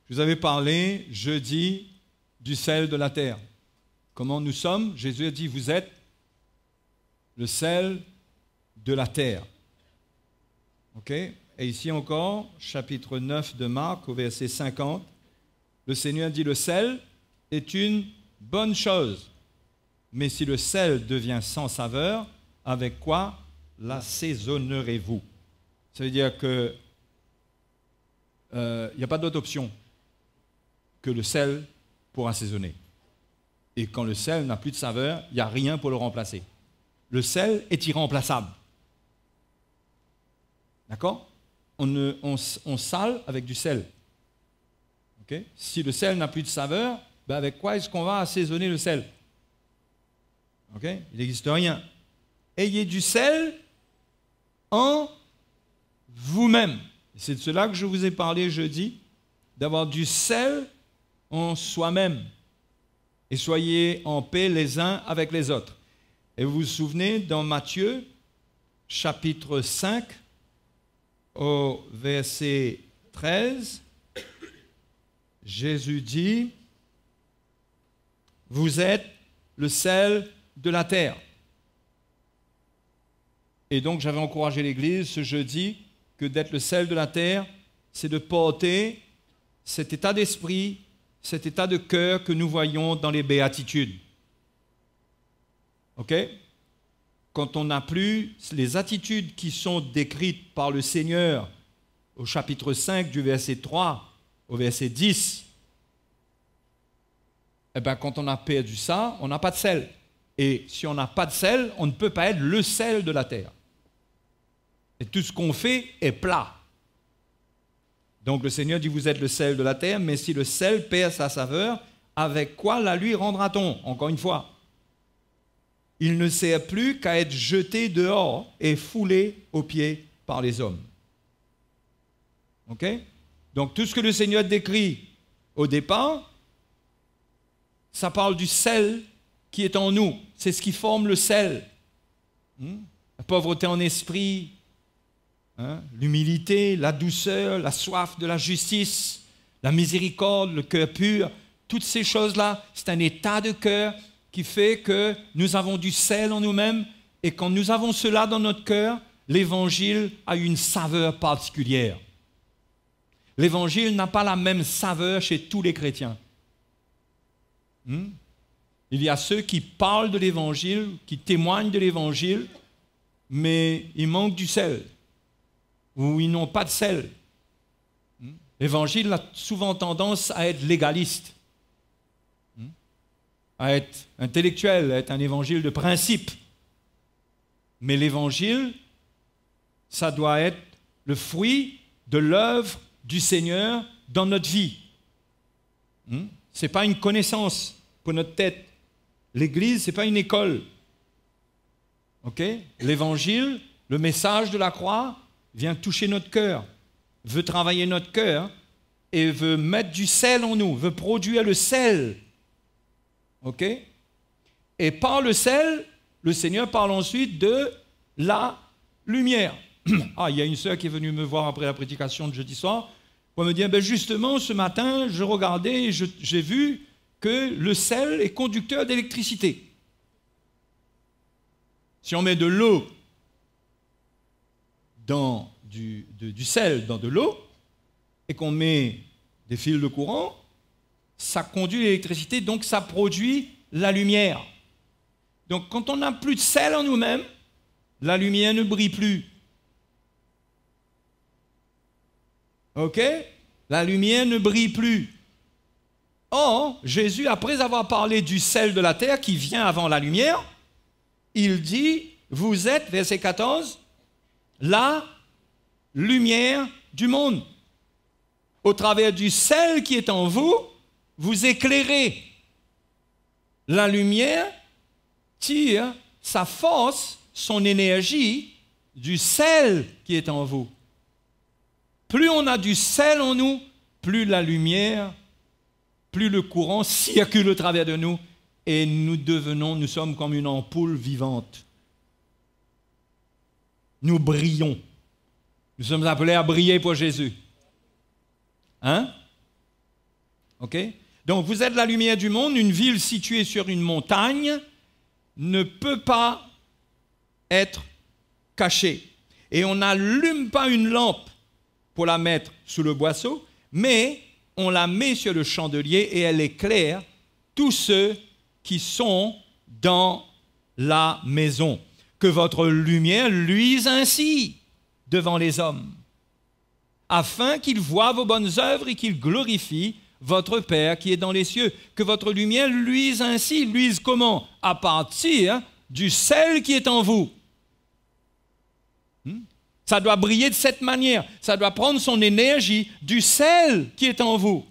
Je vous avais parlé jeudi du sel de la terre. Comment nous sommes? Jésus a dit, vous êtes le sel de la terre. Ok? Et ici encore, chapitre 9 de Marc, au verset 50, le Seigneur dit, le sel est une bonne chose. Mais si le sel devient sans saveur, avec quoi l'assaisonnerez-vous? Ça veut dire que il n'y a pas d'autre option que le sel pour assaisonner. Et quand le sel n'a plus de saveur, il n'y a rien pour le remplacer. Le sel est irremplaçable. D'accord? On sale avec du sel. Okay? Si le sel n'a plus de saveur, ben avec quoi est-ce qu'on va assaisonner le sel? Okay? Il n'existe rien. Ayez du sel en vous-même. C'est de cela que je vous ai parlé jeudi, d'avoir du sel en soi-même. Et soyez en paix les uns avec les autres. Et vous vous souvenez, dans Matthieu, chapitre 5, au verset 13, Jésus dit, « Vous êtes le sel de la terre. » Et donc, j'avais encouragé l'Église ce jeudi que d'être le sel de la terre, c'est de porter cet état d'esprit, cet état de cœur que nous voyons dans les béatitudes. OK? Quand on n'a plus les attitudes qui sont décrites par le Seigneur au chapitre 5 du verset 3 au verset 10, eh bien, quand on a perdu ça, on n'a pas de sel. Et si on n'a pas de sel, on ne peut pas être le sel de la terre. Et tout ce qu'on fait est plat. Donc le Seigneur dit, vous êtes le sel de la terre, mais si le sel perd sa saveur, avec quoi la lui rendra-t-on? Encore une fois, il ne sert plus qu'à être jeté dehors et foulé aux pieds par les hommes. Ok? Donc tout ce que le Seigneur décrit au départ, ça parle du sel qui est en nous. C'est ce qui forme le sel. La pauvreté en esprit, l'humilité, la douceur, la soif de la justice, la miséricorde, le cœur pur, toutes ces choses-là, c'est un état de cœur qui fait que nous avons du sel en nous-mêmes et quand nous avons cela dans notre cœur, l'Évangile a une saveur particulière. L'Évangile n'a pas la même saveur chez tous les chrétiens. Il y a ceux qui parlent de l'Évangile, qui témoignent de l'Évangile, mais il manque du sel. Ou ils n'ont pas de sel. L'Évangile a souvent tendance à être légaliste, à être intellectuel, à être un évangile de principe. Mais l'Évangile, ça doit être le fruit de l'œuvre du Seigneur dans notre vie. Ce n'est pas une connaissance pour notre tête. L'Église, ce n'est pas une école. Okay? L'Évangile, le message de la croix, vient toucher notre cœur, veut travailler notre cœur et veut mettre du sel en nous, veut produire le sel. OK? Et par le sel, le Seigneur parle ensuite de la lumière. Ah, il y a une sœur qui est venue me voir après la prédication de jeudi soir pour me dire, ben justement, ce matin, je regardais et j'ai vu que le sel est conducteur d'électricité. Si on met de l'eau dans du sel dans de l'eau et qu'on met des fils de courant, ça conduit l'électricité, donc ça produit la lumière. Donc quand on n'a plus de sel en nous-mêmes, la lumière ne brille plus. Ok? La lumière ne brille plus. Or, Jésus, après avoir parlé du sel de la terre qui vient avant la lumière, il dit, vous êtes, verset 14, la lumière du monde. Au travers du sel qui est en vous, vous éclairez. La lumière tire sa force, son énergie du sel qui est en vous. Plus on a du sel en nous, plus la lumière, plus le courant circule au travers de nous et nous sommes comme une ampoule vivante. Nous brillons. Nous sommes appelés à briller pour Jésus. Hein? OK? Donc, vous êtes la lumière du monde. Une ville située sur une montagne ne peut pas être cachée. Et on n'allume pas une lampe pour la mettre sous le boisseau, mais on la met sur le chandelier et elle éclaire tous ceux qui sont dans la maison. Que votre lumière luise ainsi devant les hommes, afin qu'ils voient vos bonnes œuvres et qu'ils glorifient votre Père qui est dans les cieux. Que votre lumière luise ainsi. Luise comment? À partir du sel qui est en vous. Ça doit briller de cette manière. Ça doit prendre son énergie du sel qui est en vous.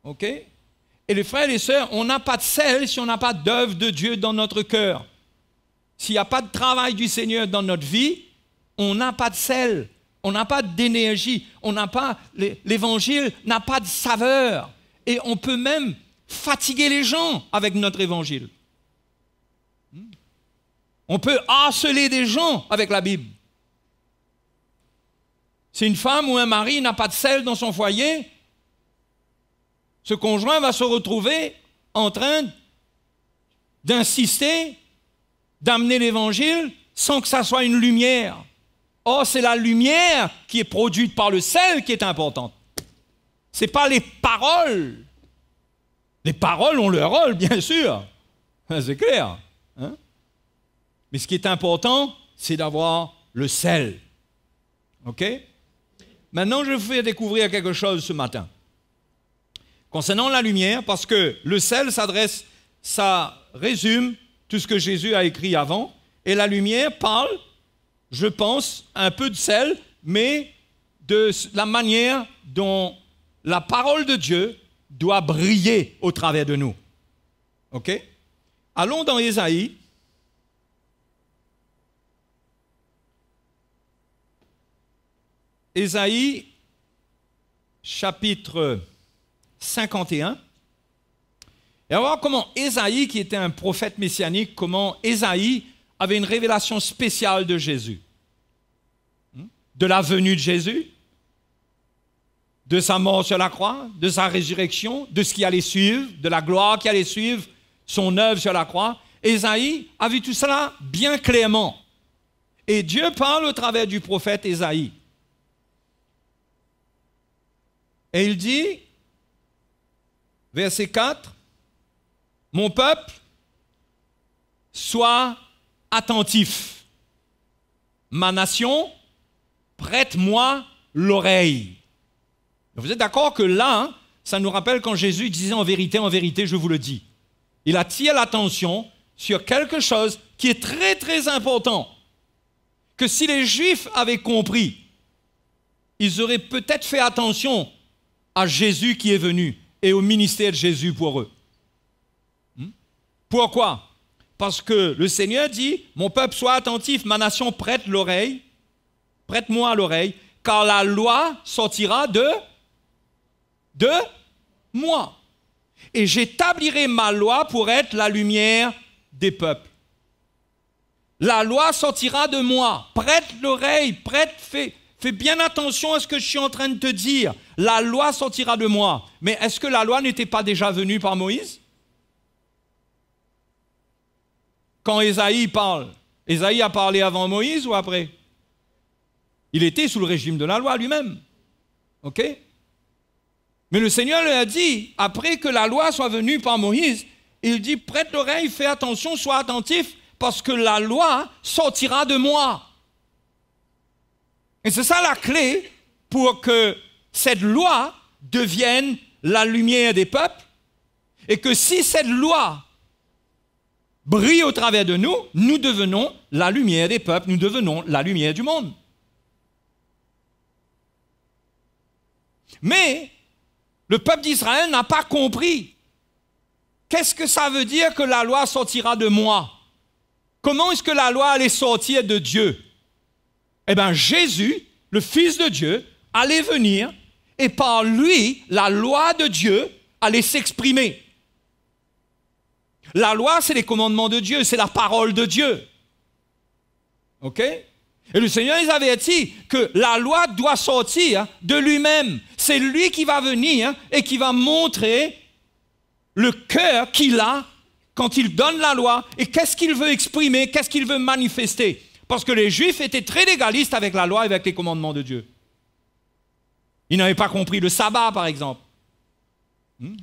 OK? Et les frères et les sœurs, on n'a pas de sel si on n'a pas d'œuvre de Dieu dans notre cœur. S'il n'y a pas de travail du Seigneur dans notre vie, on n'a pas de sel. On n'a pas d'énergie, l'évangile n'a pas de saveur. Et on peut même fatiguer les gens avec notre évangile. On peut harceler des gens avec la Bible. Si une femme ou un mari n'a pas de sel dans son foyer, ce conjoint va se retrouver en train d'insister, d'amener l'évangile sans que ça soit une lumière. Or, c'est la lumière qui est produite par le sel qui est importante. Ce n'est pas les paroles. Les paroles ont leur rôle, bien sûr. C'est clair. Hein? Mais ce qui est important, c'est d'avoir le sel. OK? Maintenant, je vais vous faire découvrir quelque chose ce matin. Concernant la lumière, parce que le sel ça résume tout ce que Jésus a écrit avant, et la lumière parle, je pense, un peu de sel, mais de la manière dont la parole de Dieu doit briller au travers de nous. OK? Allons dans Ésaïe. Ésaïe, chapitre 51. Et on va voir comment Ésaïe, qui était un prophète messianique, comment Ésaïe avait une révélation spéciale de Jésus. De la venue de Jésus, de sa mort sur la croix, de sa résurrection, de ce qui allait suivre, de la gloire qui allait suivre, son œuvre sur la croix. Ésaïe a vu tout cela bien clairement. Et Dieu parle au travers du prophète Ésaïe. Et il dit, verset 4, « Mon peuple, sois attentif. Ma nation, prête-moi l'oreille. » Vous êtes d'accord que là, ça nous rappelle quand Jésus disait en vérité, je vous le dis. Il attire l'attention sur quelque chose qui est très, très important. Que si les Juifs avaient compris, ils auraient peut-être fait attention à Jésus qui est venu et au ministère de Jésus pour eux. Pourquoi? Parce que le Seigneur dit, « Mon peuple, sois attentif, ma nation prête l'oreille, prête-moi l'oreille, car la loi sortira de moi. Et j'établirai ma loi pour être la lumière des peuples. La loi sortira de moi. Prête l'oreille, fais bien attention à ce que je suis en train de te dire. La loi sortira de moi. » Mais est-ce que la loi n'était pas déjà venue par Moïse? Quand Ésaïe parle, Ésaïe a parlé avant Moïse ou après? Il était sous le régime de la loi lui-même. OK? Mais le Seigneur lui a dit, après que la loi soit venue par Moïse, il dit, prête l'oreille, fais attention, sois attentif, parce que la loi sortira de moi. Et c'est ça la clé pour que cette loi devienne la lumière des peuples, et que si cette loi brille au travers de nous, nous devenons la lumière des peuples, nous devenons la lumière du monde. Mais le peuple d'Israël n'a pas compris. Qu'est-ce que ça veut dire que la loi sortira de moi? Comment est-ce que la loi allait sortir de Dieu? Eh bien, Jésus, le Fils de Dieu, allait venir et par lui, la loi de Dieu allait s'exprimer. La loi, c'est les commandements de Dieu, c'est la parole de Dieu. OK? Et le Seigneur les avertit que la loi doit sortir de lui-même. C'est lui qui va venir et qui va montrer le cœur qu'il a quand il donne la loi et qu'est-ce qu'il veut exprimer, qu'est-ce qu'il veut manifester. Parce que les Juifs étaient très légalistes avec la loi et avec les commandements de Dieu. Ils n'avaient pas compris le sabbat, par exemple.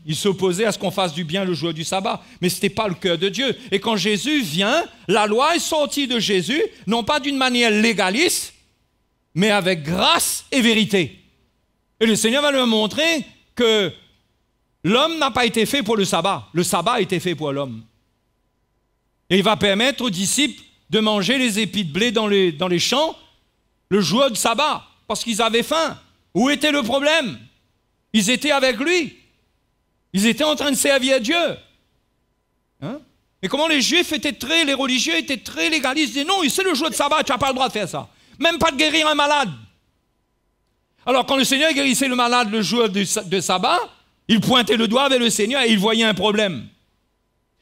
Ils s'opposaient à ce qu'on fasse du bien le jour du sabbat, mais ce n'était pas le cœur de Dieu. Et quand Jésus vient, la loi est sortie de Jésus, non pas d'une manière légaliste, mais avec grâce et vérité. Et le Seigneur va lui montrer que l'homme n'a pas été fait pour le sabbat a été fait pour l'homme. Et il va permettre aux disciples de manger les épis de blé dans les champs le jour du sabbat, parce qu'ils avaient faim. Où était le problème? Ils étaient avec lui. Ils étaient en train de servir Dieu. Et comment les religieux étaient très légalistes. Ils disaient non, c'est le jour de sabbat, tu n'as pas le droit de faire ça. Même pas de guérir un malade. Alors quand le Seigneur guérissait le malade le jour de sabbat, il pointait le doigt vers le Seigneur et il voyait un problème.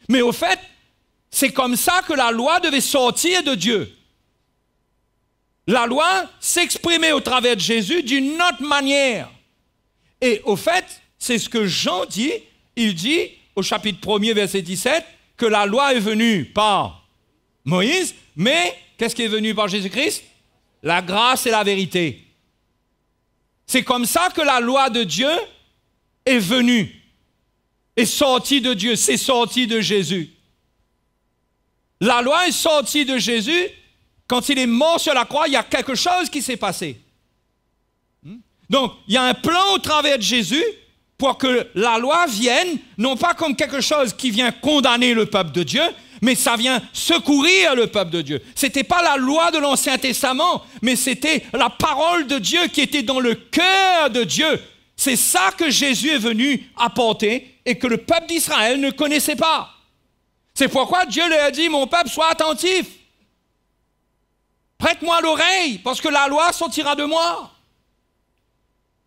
Mais au fait, c'est comme ça que la loi devait sortir de Dieu. La loi s'exprimait au travers de Jésus d'une autre manière. Et au fait, c'est ce que Jean dit. Il dit au chapitre 1er, verset 17, que la loi est venue par Moïse, mais qu'est-ce qui est venu par Jésus-Christ? La grâce et la vérité. C'est comme ça que la loi de Dieu est venue, est sortie de Dieu, c'est sorti de Jésus. La loi est sortie de Jésus. Quand il est mort sur la croix, il y a quelque chose qui s'est passé. Donc, il y a un plan au travers de Jésus pour que la loi vienne, non pas comme quelque chose qui vient condamner le peuple de Dieu, mais ça vient secourir le peuple de Dieu. Ce n'était pas la loi de l'Ancien Testament, mais c'était la parole de Dieu qui était dans le cœur de Dieu. C'est ça que Jésus est venu apporter et que le peuple d'Israël ne connaissait pas. C'est pourquoi Dieu leur a dit, mon peuple, sois attentif. Prête-moi l'oreille, parce que la loi sortira de moi.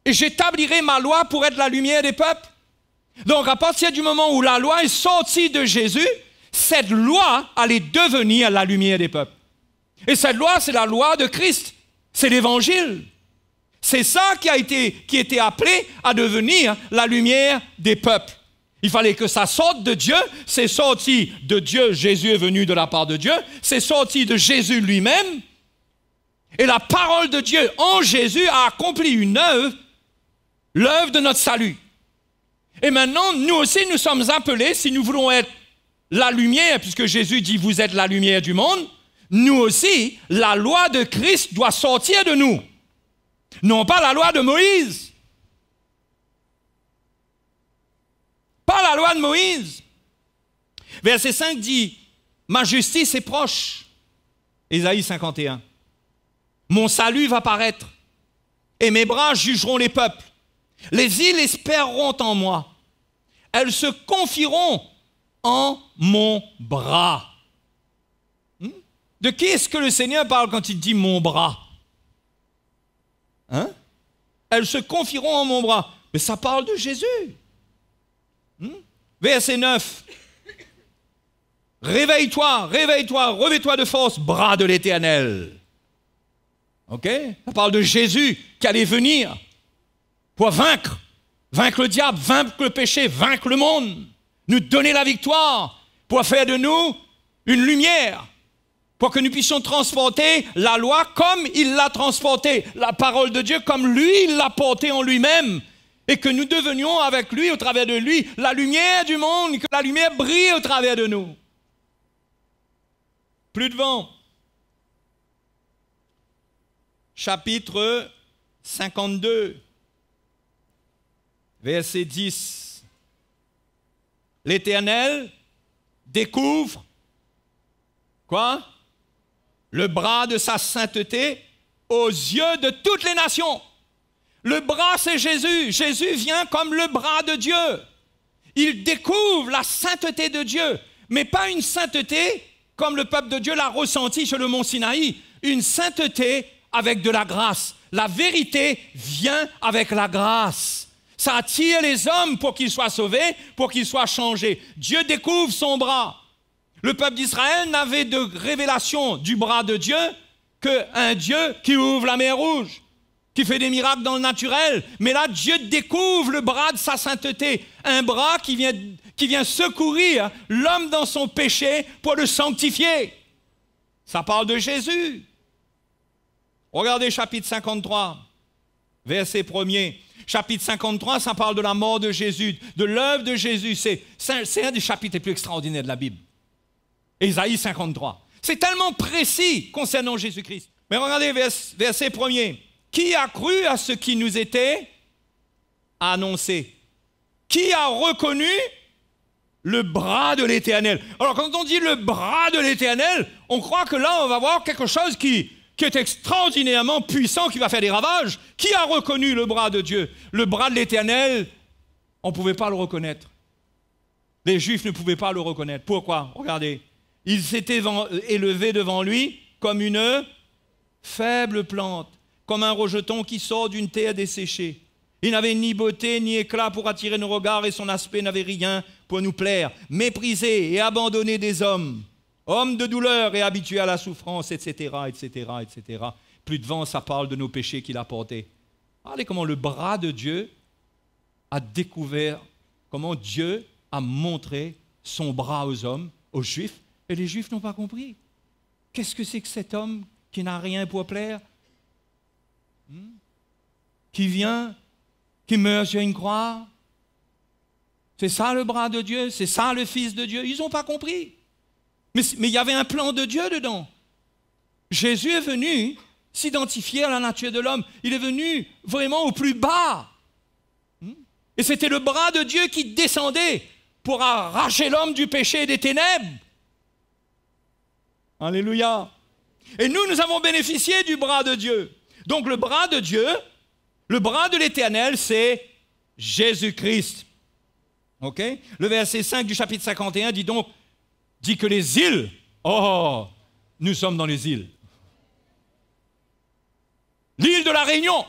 Et j'établirai ma loi pour être la lumière des peuples. Donc, à partir du moment où la loi est sortie de Jésus, cette loi allait devenir la lumière des peuples. Et cette loi, c'est la loi de Christ. C'est l'Évangile. C'est ça qui était appelé à devenir la lumière des peuples. Il fallait que ça sorte de Dieu. C'est sorti de Dieu. Jésus est venu de la part de Dieu. C'est sorti de Jésus lui-même. Et la parole de Dieu en Jésus a accompli une œuvre, l'œuvre de notre salut. Et maintenant, nous aussi, nous sommes appelés, si nous voulons être la lumière, puisque Jésus dit, vous êtes la lumière du monde, nous aussi, la loi de Christ doit sortir de nous. Non pas la loi de Moïse. Pas la loi de Moïse. Verset 5 dit, ma justice est proche. Ésaïe 51. Mon salut va paraître, et mes bras jugeront les peuples. Les îles espéreront en moi. Elles se confieront en mon bras. De qui est-ce que le Seigneur parle quand il dit mon bras? Elles se confieront en mon bras. Mais ça parle de Jésus. Verset 9. Réveille-toi, réveille-toi, revêt-toi de force, bras de l'Éternel. Ok? Ça parle de Jésus qui allait venir pour vaincre le diable, vaincre le péché, vaincre le monde, nous donner la victoire, pour faire de nous une lumière, pour que nous puissions transporter la loi comme il l'a transportée, la parole de Dieu comme lui, il l'a portée en lui-même, et que nous devenions avec lui, au travers de lui, la lumière du monde, que la lumière brille au travers de nous. Plus de vent. Chapitre 52, verset 10. L'Éternel découvre, quoi? Le bras de sa sainteté aux yeux de toutes les nations. Le bras, c'est Jésus. Jésus vient comme le bras de Dieu. Il découvre la sainteté de Dieu, mais pas une sainteté comme le peuple de Dieu l'a ressenti sur le mont Sinaï, une sainteté avec de la grâce. La vérité vient avec la grâce. Ça attire les hommes pour qu'ils soient sauvés, pour qu'ils soient changés. Dieu découvre son bras. Le peuple d'Israël n'avait de révélation du bras de Dieu qu'un Dieu qui ouvre la mer Rouge, qui fait des miracles dans le naturel. Mais là, Dieu découvre le bras de sa sainteté, un bras qui vient secourir l'homme dans son péché pour le sanctifier. Ça parle de Jésus. Regardez chapitre 53, verset 1er. Chapitre 53, ça parle de la mort de Jésus, de l'œuvre de Jésus. C'est un des chapitres les plus extraordinaires de la Bible. Ésaïe 53. C'est tellement précis concernant Jésus-Christ. Mais regardez verset 1er. Qui a cru à ce qui nous était annoncé? Qui a reconnu le bras de l'Éternel? Alors quand on dit le bras de l'Éternel, on croit que là on va voir quelque chose qui est extraordinairement puissant, qui va faire des ravages. Qui a reconnu le bras de Dieu? Le bras de l'Éternel, on ne pouvait pas le reconnaître. Les Juifs ne pouvaient pas le reconnaître. Pourquoi? Regardez. Ils s'étaient élevés devant lui comme une faible plante, comme un rejeton qui sort d'une terre desséchée. Il n'avait ni beauté ni éclat pour attirer nos regards et son aspect n'avait rien pour nous plaire. Méprisé et abandonné des hommes, homme de douleur et habitué à la souffrance, etc., etc., etc. Plus devant, ça parle de nos péchés qu'il a portés. Regardez comment le bras de Dieu a découvert, comment Dieu a montré son bras aux hommes, aux Juifs, et les Juifs n'ont pas compris. Qu'est-ce que c'est que cet homme qui n'a rien pour plaire? Qui vient, qui meurt sur une croix? C'est ça le bras de Dieu? C'est ça le Fils de Dieu? Ils n'ont pas compris. Mais il y avait un plan de Dieu dedans. Jésus est venu s'identifier à la nature de l'homme. Il est venu vraiment au plus bas. Et c'était le bras de Dieu qui descendait pour arracher l'homme du péché et des ténèbres. Alléluia. Et nous avons bénéficié du bras de Dieu. Donc le bras de Dieu, le bras de l'Éternel, c'est Jésus-Christ. Ok? Le verset 5 du chapitre 51 dit que les îles, nous sommes dans les îles. L'île de la Réunion.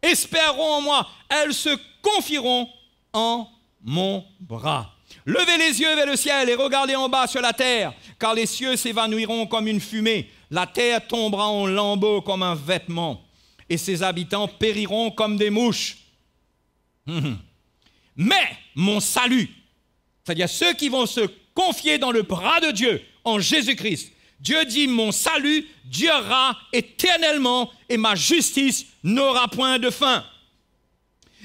Espérons en moi, elles se confieront en mon bras. Levez les yeux vers le ciel et regardez en bas sur la terre, car les cieux s'évanouiront comme une fumée, la terre tombera en lambeaux comme un vêtement, et ses habitants périront comme des mouches. Mais mon salut, c'est-à-dire ceux qui vont se confier dans le bras de Dieu, en Jésus-Christ, Dieu dit, mon salut durera éternellement et ma justice n'aura point de fin.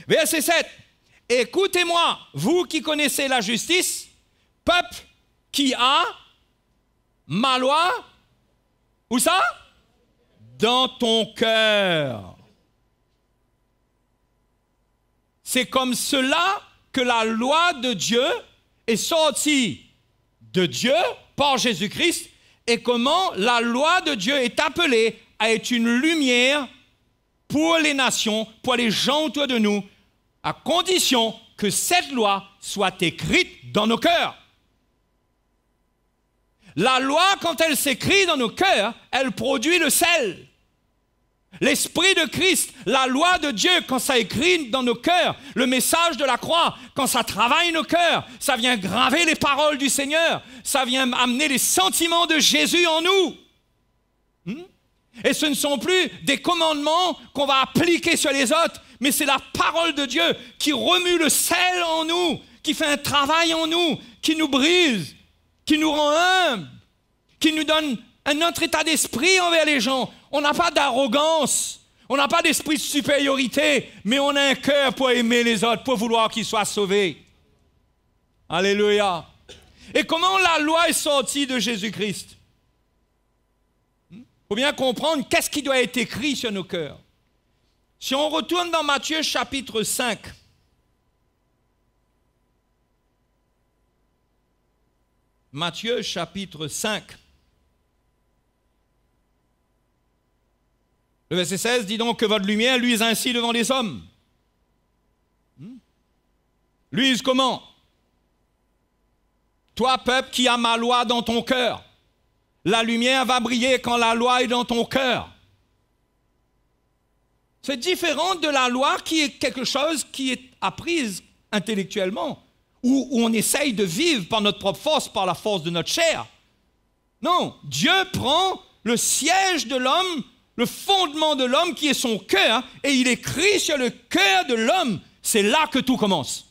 Verset 7. Écoutez-moi, vous qui connaissez la justice, peuple qui a ma loi, où ça? Dans ton cœur. C'est comme cela que la loi de Dieu est sortie de Dieu par Jésus-Christ et comment la loi de Dieu est appelée à être une lumière pour les nations, pour les gens autour de nous, à condition que cette loi soit écrite dans nos cœurs. La loi, quand elle s'écrit dans nos cœurs, elle produit le sel. L'Esprit de Christ, la loi de Dieu, quand ça écrit dans nos cœurs, le message de la croix, quand ça travaille nos cœurs, ça vient graver les paroles du Seigneur, ça vient amener les sentiments de Jésus en nous. Et ce ne sont plus des commandements qu'on va appliquer sur les autres, mais c'est la parole de Dieu qui remue le sel en nous, qui fait un travail en nous, qui nous brise, qui nous rend humbles, qui nous donne un autre état d'esprit envers les gens. On n'a pas d'arrogance, on n'a pas d'esprit de supériorité, mais on a un cœur pour aimer les autres, pour vouloir qu'ils soient sauvés. Alléluia. Et comment la loi est sortie de Jésus-Christ? Il faut bien comprendre qu'est-ce qui doit être écrit sur nos cœurs. Si on retourne dans Matthieu chapitre 5, Matthieu chapitre 5, le verset 16 dit donc que votre lumière luise ainsi devant les hommes. Luise comment? Toi, peuple, qui as ma loi dans ton cœur. La lumière va briller quand la loi est dans ton cœur. C'est différent de la loi qui est quelque chose qui est apprise intellectuellement, où on essaye de vivre par notre propre force, par la force de notre chair. Non, Dieu prend le siège de l'homme, le fondement de l'homme qui est son cœur, et il écrit sur le cœur de l'homme. C'est là que tout commence.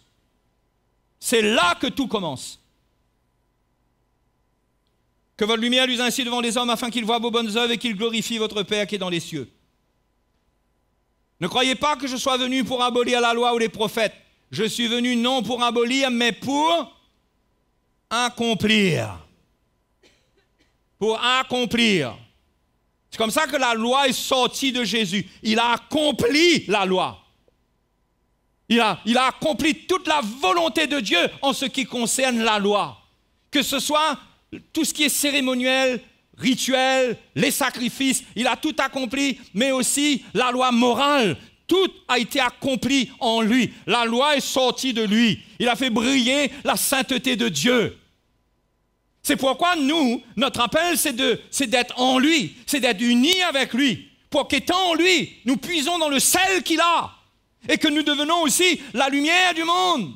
C'est là que tout commence. Que votre lumière luise ainsi devant les hommes afin qu'ils voient vos bonnes œuvres et qu'ils glorifient votre Père qui est dans les cieux. Ne croyez pas que je sois venu pour abolir la loi ou les prophètes. Je suis venu non pour abolir, mais pour accomplir. Pour accomplir. C'est comme ça que la loi est sortie de Jésus. Il a accompli la loi. Il a accompli toute la volonté de Dieu en ce qui concerne la loi. Que ce soit tout ce qui est cérémoniel, rituel, les sacrifices, il a tout accompli, mais aussi la loi morale. Tout a été accompli en lui. La loi est sortie de lui. Il a fait briller la sainteté de Dieu. C'est pourquoi nous, notre appel, c'est d'être en lui, c'est d'être unis avec lui, pour qu'étant en lui, nous puisons dans le sel qu'il a, et que nous devenons aussi la lumière du monde.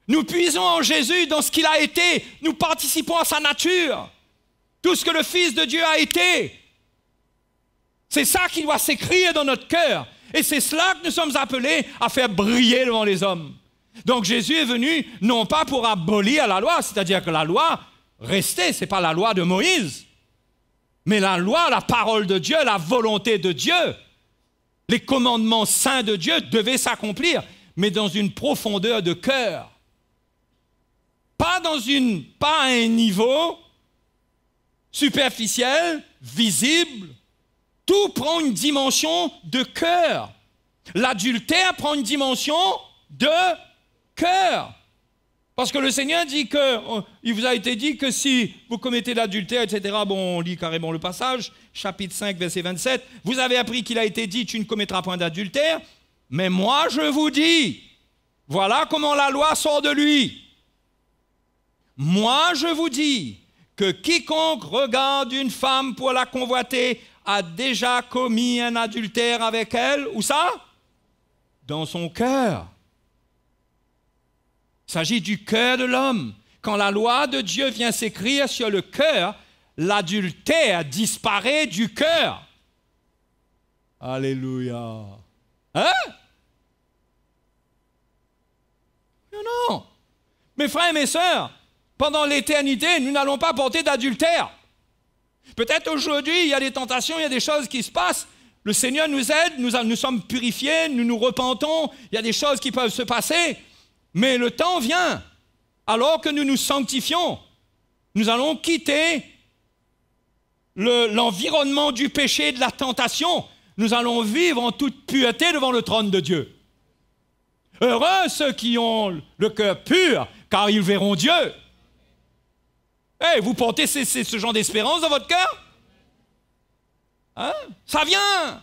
Nous puisons en Jésus dans ce qu'il a été, nous participons à sa nature, tout ce que le Fils de Dieu a été. C'est ça qui doit s'écrire dans notre cœur, et c'est cela que nous sommes appelés à faire briller devant les hommes. Donc Jésus est venu non pas pour abolir la loi, c'est-à-dire que la loi restait, ce n'est pas la loi de Moïse, mais la loi, la parole de Dieu, la volonté de Dieu. Les commandements saints de Dieu devaient s'accomplir, mais dans une profondeur de cœur. Pas à un niveau superficiel, visible. Tout prend une dimension de cœur. L'adultère prend une dimension de cœur. Parce que le Seigneur dit il vous a été dit que si vous commettez l'adultère, etc., bon, on lit carrément le passage, chapitre 5, verset 27, vous avez appris qu'il a été dit, tu ne commettras point d'adultère, mais moi je vous dis, voilà comment la loi sort de lui. Moi je vous dis que quiconque regarde une femme pour la convoiter a déjà commis un adultère avec elle. Où ça? Dans son cœur. Il s'agit du cœur de l'homme. Quand la loi de Dieu vient s'écrire sur le cœur, l'adultère disparaît du cœur. Alléluia. Hein? Non. Mes frères et mes sœurs, pendant l'éternité, nous n'allons pas porter d'adultère. Peut-être aujourd'hui, il y a des tentations, il y a des choses qui se passent. Le Seigneur nous aide, nous sommes purifiés, nous nous repentons, il y a des choses qui peuvent se passer. Mais le temps vient, alors que nous nous sanctifions, nous allons quitter l'environnement du péché et de la tentation. Nous allons vivre en toute pureté devant le trône de Dieu. Heureux ceux qui ont le cœur pur, car ils verront Dieu. Hey, vous portez ce genre d'espérance dans votre cœur? Hein? Ça vient.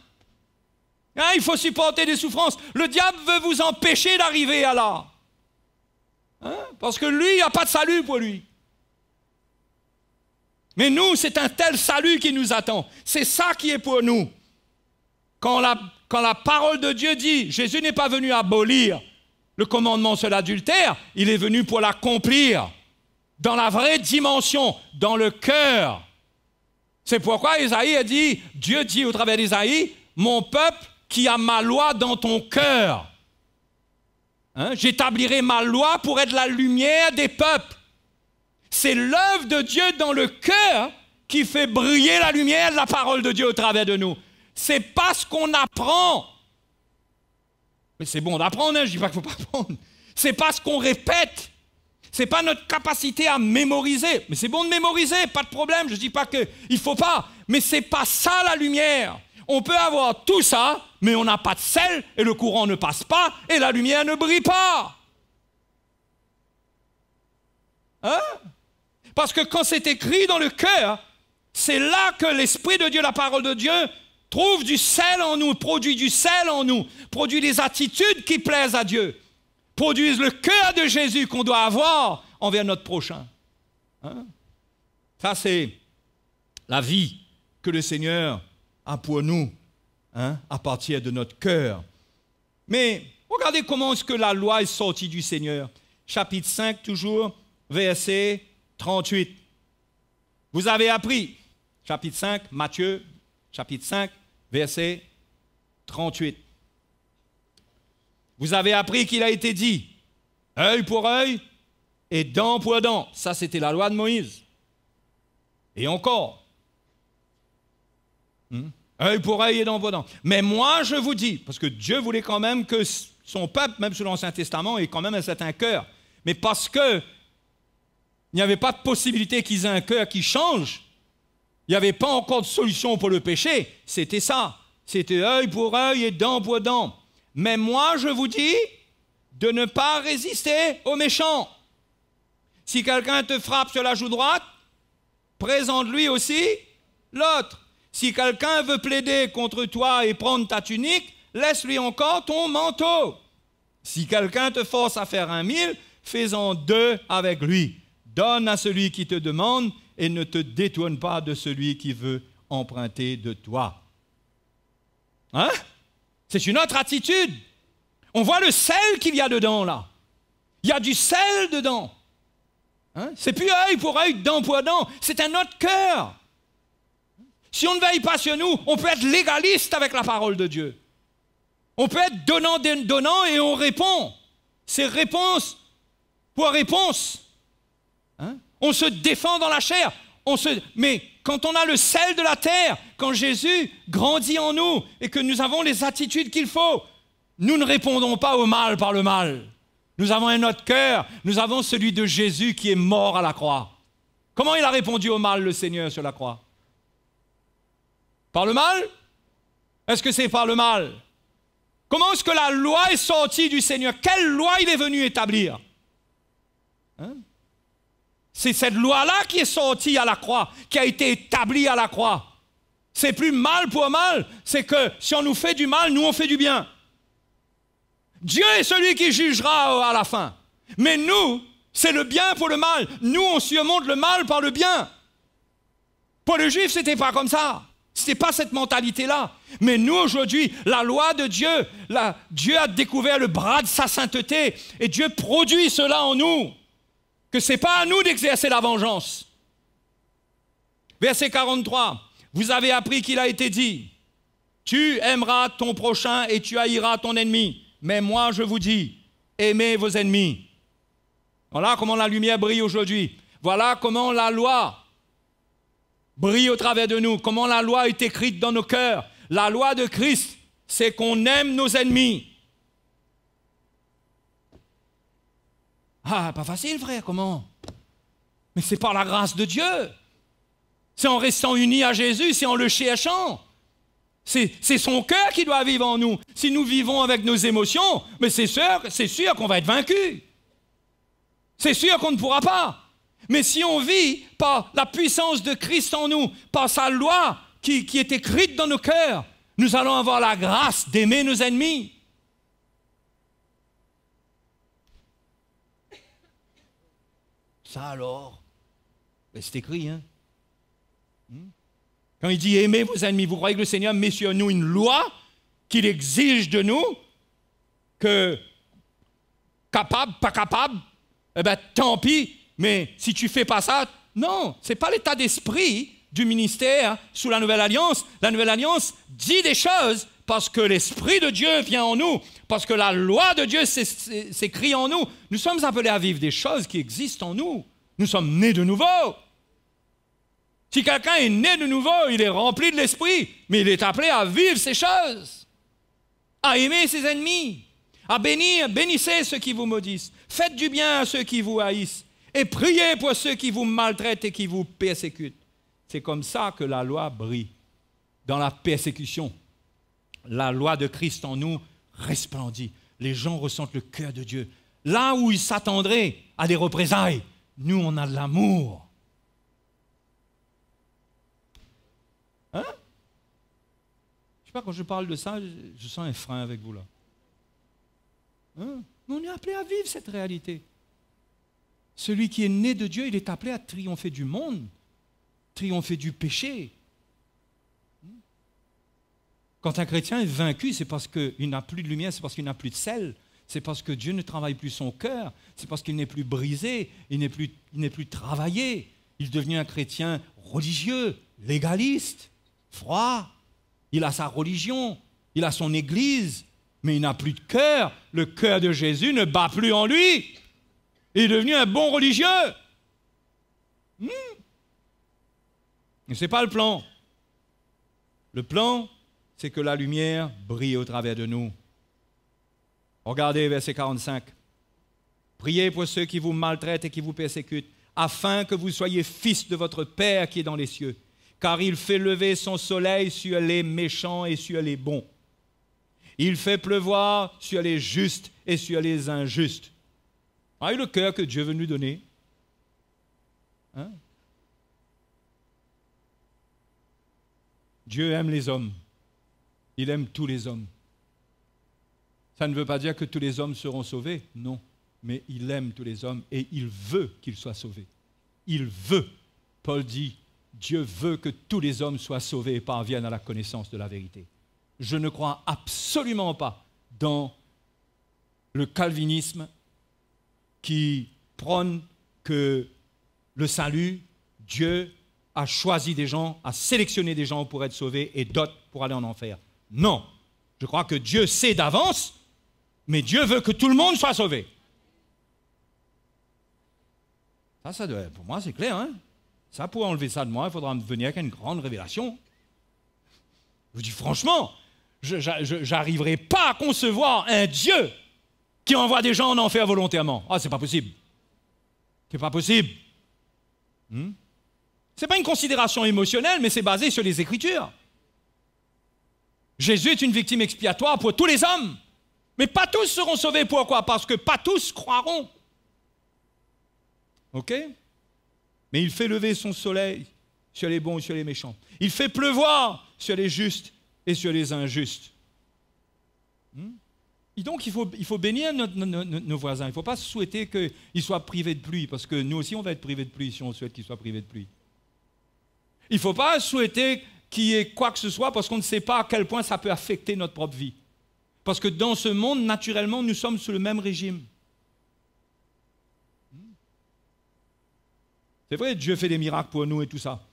Hein, il faut supporter des souffrances. Le diable veut vous empêcher d'arriver à là. Hein? Parce que lui, il n'y a pas de salut pour lui. Mais nous, c'est un tel salut qui nous attend. C'est ça qui est pour nous. Quand la parole de Dieu dit, Jésus n'est pas venu abolir le commandement sur l'adultère, il est venu pour l'accomplir dans la vraie dimension, dans le cœur. C'est pourquoi Isaïe a dit, Dieu dit au travers d'Isaïe, mon peuple qui a ma loi dans ton cœur. Hein? J'établirai ma loi pour être la lumière des peuples. C'est l'œuvre de Dieu dans le cœur qui fait briller la lumière de la parole de Dieu au travers de nous. C'est pas ce qu'on apprend. Mais c'est bon d'apprendre, hein? Je ne dis pas qu'il ne faut pas apprendre. C'est pas ce qu'on répète. C'est pas notre capacité à mémoriser. Mais c'est bon de mémoriser, pas de problème. Je ne dis pas qu'il ne faut pas. Mais ce n'est pas ça la lumière. On peut avoir tout ça, mais on n'a pas de sel, et le courant ne passe pas, et la lumière ne brille pas. Hein? Parce que quand c'est écrit dans le cœur, c'est là que l'Esprit de Dieu, la parole de Dieu, trouve du sel en nous, produit du sel en nous, produit des attitudes qui plaisent à Dieu, produisent le cœur de Jésus qu'on doit avoir envers notre prochain. Hein? Ça, c'est la vie que le Seigneur a pour nous, hein, à partir de notre cœur. Mais regardez comment est-ce que la loi est sortie du Seigneur. Chapitre 5, toujours, verset 38. Vous avez appris, chapitre 5, Matthieu, chapitre 5, verset 38. Vous avez appris qu'il a été dit, œil pour œil et dent pour dent. Ça, c'était la loi de Moïse. Et encore, œil pour œil et dent pour dent. Mais moi, je vous dis, parce que Dieu voulait quand même que son peuple, même sous l'Ancien Testament, ait quand même un certain cœur. Mais parce que il n'y avait pas de possibilité qu'ils aient un cœur qui change, il n'y avait pas encore de solution pour le péché, c'était ça. C'était œil pour œil et dent pour dent. Mais moi, je vous dis de ne pas résister aux méchants. Si quelqu'un te frappe sur la joue droite, présente-lui aussi l'autre. Si quelqu'un veut plaider contre toi et prendre ta tunique, laisse-lui encore ton manteau. Si quelqu'un te force à faire 1000, fais-en 2 avec lui. Donne à celui qui te demande et ne te détourne pas de celui qui veut emprunter de toi. Hein? C'est une autre attitude. On voit le sel qu'il y a dedans, là. Il y a du sel dedans. Hein? C'est plus œil pour œil, dent pour dent. C'est un autre cœur. Si on ne veille pas sur nous, on peut être légaliste avec la parole de Dieu. On peut être donnant et on répond. C'est réponse pour réponse. Hein? On se défend dans la chair. Mais quand on a le sel de la terre, quand Jésus grandit en nous et que nous avons les attitudes qu'il faut, nous ne répondons pas au mal par le mal. Nous avons un autre cœur. Nous avons celui de Jésus qui est mort à la croix. Comment il a répondu au mal, le Seigneur, sur la croix? Par le mal? Est-ce que c'est par le mal? Comment est-ce que la loi est sortie du Seigneur? Quelle loi il est venu établir? Hein? C'est cette loi-là qui est sortie à la croix, qui a été établie à la croix. C'est plus mal pour mal, c'est que si on nous fait du mal, nous on fait du bien. Dieu est celui qui jugera à la fin. Mais nous, c'est le bien pour le mal. Nous, on surmonte le mal par le bien. Pour le juif, ce n'était pas comme ça. Ce n'était pas cette mentalité-là. Mais nous, aujourd'hui, la loi de Dieu, Dieu a découvert le bras de sa sainteté et Dieu produit cela en nous. Que ce n'est pas à nous d'exercer la vengeance. Verset 43. Vous avez appris qu'il a été dit, tu aimeras ton prochain et tu haïras ton ennemi. Mais moi, je vous dis, aimez vos ennemis. Voilà comment la lumière brille aujourd'hui. Voilà comment la loi brille au travers de nous. Comment la loi est écrite dans nos cœurs. La loi de Christ, c'est qu'on aime nos ennemis. Ah, pas facile, frère, comment? Mais c'est par la grâce de Dieu. C'est en restant unis à Jésus, c'est en le cherchant. C'est son cœur qui doit vivre en nous. Si nous vivons avec nos émotions, mais c'est sûr qu'on va être vaincus. C'est sûr qu'on ne pourra pas. Mais si on vit par la puissance de Christ en nous, par sa loi qui est écrite dans nos cœurs, nous allons avoir la grâce d'aimer nos ennemis. Ça alors, ben c'est écrit, hein? Quand il dit « aimez vos ennemis », vous croyez que le Seigneur met sur nous une loi qu'il exige de nous, que capable, pas capable, eh bien tant pis, mais si tu ne fais pas ça, non, ce n'est pas l'état d'esprit du ministère sous la Nouvelle Alliance. La Nouvelle Alliance dit des choses parce que l'Esprit de Dieu vient en nous, parce que la loi de Dieu s'écrit en nous. Nous sommes appelés à vivre des choses qui existent en nous. Nous sommes nés de nouveau. Si quelqu'un est né de nouveau, il est rempli de l'Esprit, mais il est appelé à vivre ces choses, à aimer ses ennemis, à bénir, bénissez ceux qui vous maudissent, faites du bien à ceux qui vous haïssent, et priez pour ceux qui vous maltraitent et qui vous persécutent. C'est comme ça que la loi brille, dans la persécution. La loi de Christ en nous resplendit. Les gens ressentent le cœur de Dieu. Là où ils s'attendraient à des représailles, nous, on a de l'amour. Hein? Je ne sais pas, quand je parle de ça, je sens un frein avec vous là. Hein? Mais on est appelé à vivre cette réalité. Celui qui est né de Dieu, il est appelé à triompher du monde, triompher du péché. Quand un chrétien est vaincu, c'est parce qu'il n'a plus de lumière, c'est parce qu'il n'a plus de sel, c'est parce que Dieu ne travaille plus son cœur, c'est parce qu'il n'est plus brisé, il n'est plus travaillé. Il est devenu un chrétien religieux, légaliste, froid. Il a sa religion, il a son église, mais il n'a plus de cœur. Le cœur de Jésus ne bat plus en lui. Il est devenu un bon religieux. Mais ce n'est pas le plan. Le plan, c'est que la lumière brille au travers de nous. Regardez verset 45. Priez pour ceux qui vous maltraitent et qui vous persécutent, afin que vous soyez fils de votre Père qui est dans les cieux. Car il fait lever son soleil sur les méchants et sur les bons. Il fait pleuvoir sur les justes et sur les injustes. Voyez le cœur que Dieu veut nous donner. Hein? Dieu aime les hommes. Il aime tous les hommes. Ça ne veut pas dire que tous les hommes seront sauvés, non. Mais il aime tous les hommes et il veut qu'ils soient sauvés. Il veut. Paul dit, Dieu veut que tous les hommes soient sauvés et parviennent à la connaissance de la vérité. Je ne crois absolument pas dans le calvinisme qui prône que le salut, Dieu a choisi des gens, a sélectionné des gens pour être sauvés et d'autres pour aller en enfer. Non, je crois que Dieu sait d'avance, mais Dieu veut que tout le monde soit sauvé. Ça doit, pour moi, c'est clair. Hein? Ça, pour enlever ça de moi, il faudra me venir avec une grande révélation. Je vous dis franchement, je n'arriverai pas à concevoir un Dieu qui envoie des gens en enfer volontairement. Ah, c'est pas possible. C'est pas possible. C'est pas une considération émotionnelle, mais c'est basé sur les Écritures. Jésus est une victime expiatoire pour tous les hommes. Mais pas tous seront sauvés. Pourquoi? Parce que pas tous croiront. OK? Mais il fait lever son soleil sur les bons et sur les méchants. Il fait pleuvoir sur les justes et sur les injustes. Et donc, il faut bénir nos voisins. Il ne faut pas souhaiter qu'ils soient privés de pluie, parce que nous aussi, on va être privés de pluie si on souhaite qu'ils soient privés de pluie. Il ne faut pas souhaiter qu'il y ait quoi que ce soit, parce qu'on ne sait pas à quel point ça peut affecter notre propre vie. Parce que dans ce monde, naturellement, nous sommes sous le même régime. C'est vrai, Dieu fait des miracles pour nous et tout ça.